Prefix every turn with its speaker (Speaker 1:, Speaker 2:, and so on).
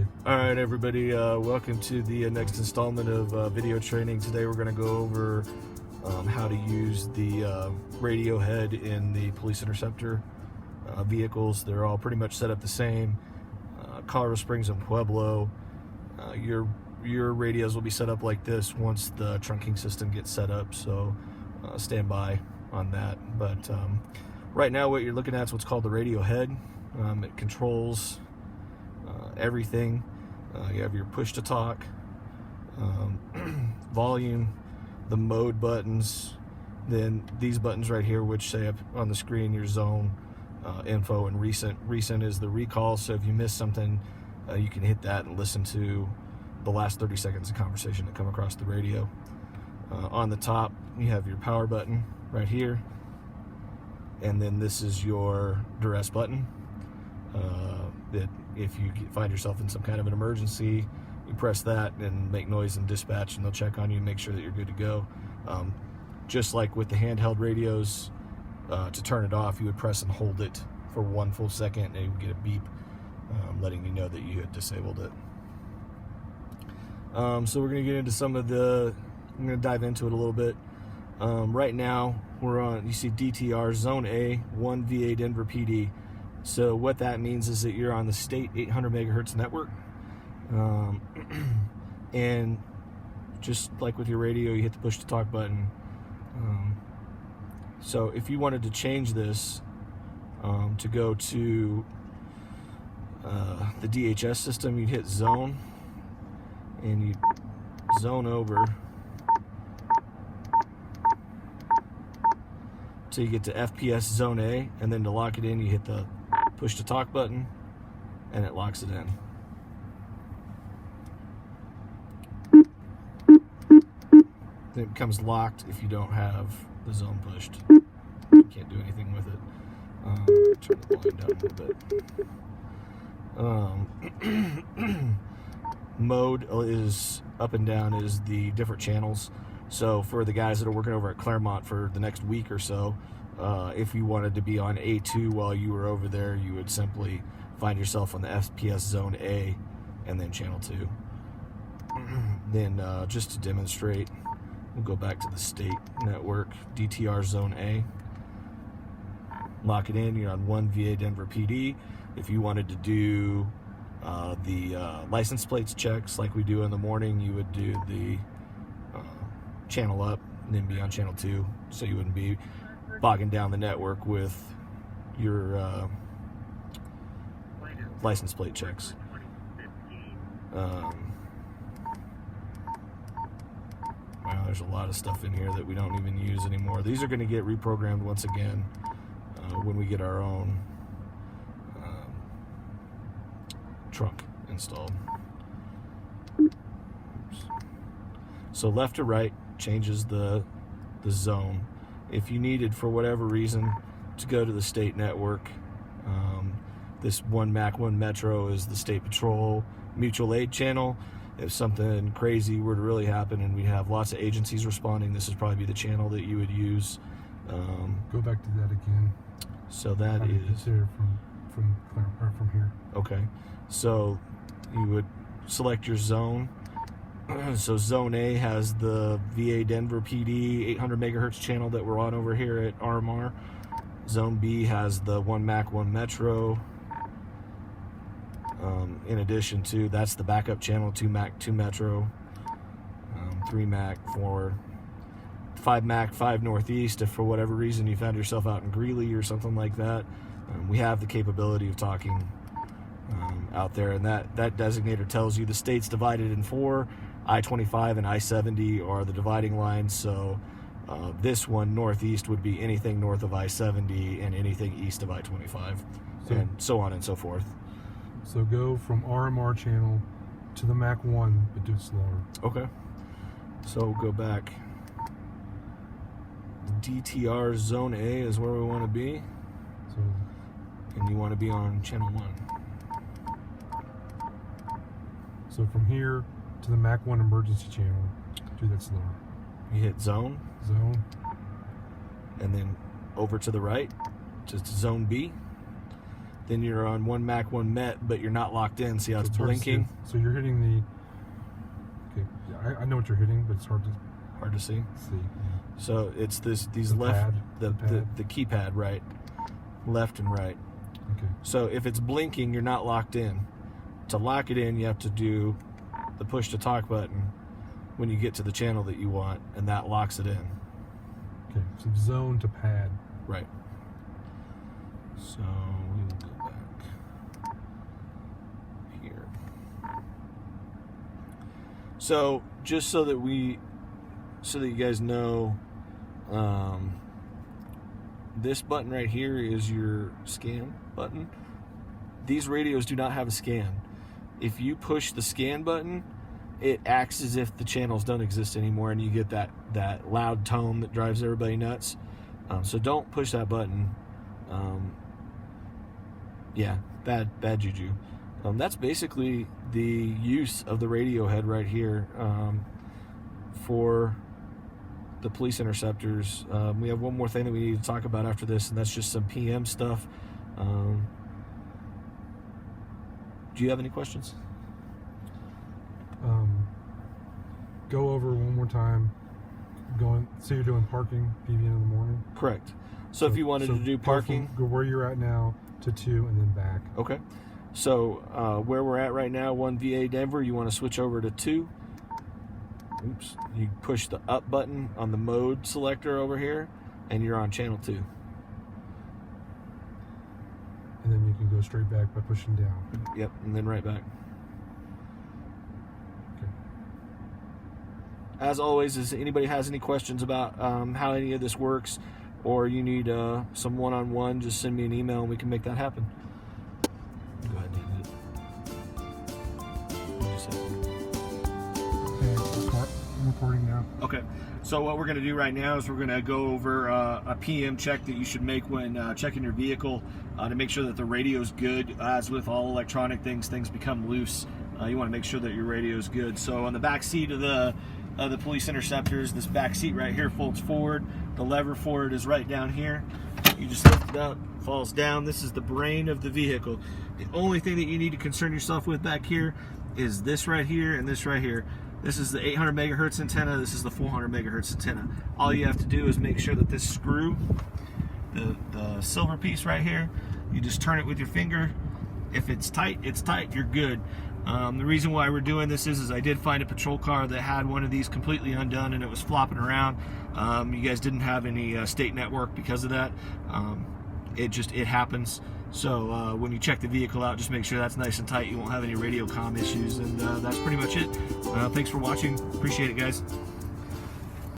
Speaker 1: Okay.
Speaker 2: All right, everybody, welcome to the next installment of video training. Today we're going to go over how to use the radio head in the police interceptor vehicles. They're all pretty much set up the same. Colorado Springs and Pueblo, your radios will be set up like this once the trunking system gets set up, so stand by on that. But right now what you're looking at is what's called the radio head. It controls everything. You have your push to talk, volume, the mode buttons, then these buttons right here which say up on the screen your zone, info, and recent. Recent is the recall, so if you miss something you can hit that and listen to the last 30 seconds of conversation that come across the radio. On the top you have your power button right here, and then this is your duress button. That if you find yourself in some kind of an emergency, you press that and make noise in dispatch, and they'll check on you and make sure that you're good to go. Just like with the handheld radios, to turn it off, you would press and hold it for 1 full second, and you would get a beep letting you know that you had disabled it. So we're going to get into some of the, I'm going to dive into it a little bit. Right now we're on, you see DTR Zone A, 1 VA Denver PD. So what that means is that you're on the state 800 megahertz network, and just like with your radio, you hit the push to talk button. So if you wanted to change this to go to the DHS system, you'd hit zone and you zone over till you get to FPS Zone A, and then to lock it in you hit the push to talk button and it locks it in. Then it becomes locked if you don't have the zone pushed. You can't do anything with it. Turn the volume down a little bit. Mode is up and down is the different channels. So for the guys that are working over at Claremont for the next week or so, if you wanted to be on A2 while you were over there, you would simply find yourself on the FPS Zone A and then Channel 2. Then just to demonstrate, we'll go back to the state network, DTR Zone A. Lock it in, you're on 1 VA Denver PD. If you wanted to do the license plates checks like we do in the morning, you would do the channel up and then be on Channel 2, so you wouldn't be bogging down the network with your license plate checks. Well, there's a lot of stuff in here that we don't even use anymore. These are going to get reprogrammed once again when we get our own trunk installed. Oops. So left to right changes the zone. If you needed, for whatever reason, to go to the state network, this 1 MAC 1 Metro is the State Patrol Mutual Aid channel. If something crazy were to really happen and we have lots of agencies responding, this would probably be the channel that you would use.
Speaker 1: Go back to that again.
Speaker 2: So that is
Speaker 1: there from here.
Speaker 2: okay. So you would select your zone. So Zone A has the VA Denver PD 800 megahertz channel that we're on over here at RMR. Zone B has the 1 MAC 1 Metro. In addition to, that's the backup channel, 2 MAC 2 Metro, 3 MAC 4, 5 MAC 5 Northeast. If for whatever reason you found yourself out in Greeley or something like that, we have the capability of talking out there, and that designator tells you the state's divided in 4. I-25 and I-70 are the dividing lines, so this one, Northeast, would be anything north of I-70 and anything east of I-25, and so on and so forth.
Speaker 1: So go from RMR channel to the MAC 1, but do it slower.
Speaker 2: Okay. So we'll go back. The DTR Zone A is where we want to be.
Speaker 1: So,
Speaker 2: And you want to be on Channel 1.
Speaker 1: So from here to the MAC 1 emergency channel, do that slower.
Speaker 2: You hit Zone.
Speaker 1: Zone.
Speaker 2: And then over to the right, just Zone B. then you're on one Mach 1 Met, but you're not locked in. See how it's
Speaker 1: hard to
Speaker 2: blinking?
Speaker 1: see. So you're hitting the. Okay, yeah, I know what you're hitting, but it's hard to
Speaker 2: see.
Speaker 1: Yeah.
Speaker 2: So it's these
Speaker 1: The
Speaker 2: left
Speaker 1: pad,
Speaker 2: the keypad, right, left and right.
Speaker 1: Okay.
Speaker 2: So if it's blinking, you're not locked in. To lock it in, you have to do the push to talk button when you get to the channel that you want, and that locks it in.
Speaker 1: Okay, so zone to pad.
Speaker 2: Right. So we will go back here. So just so that you guys know, this button right here is your scan button. These radios do not have a scan. If you push the scan button, it acts as if the channels don't exist anymore, and you get that loud tone that drives everybody nuts. So don't push that button. Yeah, bad juju. That's basically the use of the radio head right here for the police interceptors. We have one more thing that we need to talk about after this, and that's just some PM stuff. Do you have any questions?
Speaker 1: Go over one more time. So you're doing parking, PV in the morning?
Speaker 2: Correct. So if you wanted to do parking,
Speaker 1: go where you're at now to 2 and then back.
Speaker 2: Okay. So where we're at right now, 1 VA Denver, you want to switch over to 2. Oops. You push the up button on the mode selector over here, and you're on channel 2.
Speaker 1: And then you can go straight back by pushing down.
Speaker 2: Yep, and then right back. As always, if anybody has any questions about how any of this works, or you need some one-on-one, just send me an email and we can make that happen. Go ahead and hit it.
Speaker 1: Okay, I'm recording now.
Speaker 2: Okay, so what we're going to do right now is we're going to go over a PM check that you should make when checking your vehicle to make sure that the radio is good. As with all electronic things, things become loose. You want to make sure that your radio is good. So on the back seat of the police interceptors, this back seat right here folds forward. The lever for it is right down here. You just lift it up, falls down. This is the brain of the vehicle. The only thing that you need to concern yourself with back here is this right here and this right here. This is the 800 megahertz antenna. This is the 400 megahertz antenna. All you have to do is make sure that this screw, the silver piece right here, you just turn it with your finger. If it's tight, you're good. The reason why we're doing this is I did find a patrol car that had one of these completely undone and it was flopping around. You guys didn't have any state network because of that. It happens. So when you check the vehicle out, just make sure that's nice and tight. You won't have any radio comm issues, and that's pretty much it. Thanks for watching. Appreciate it, guys.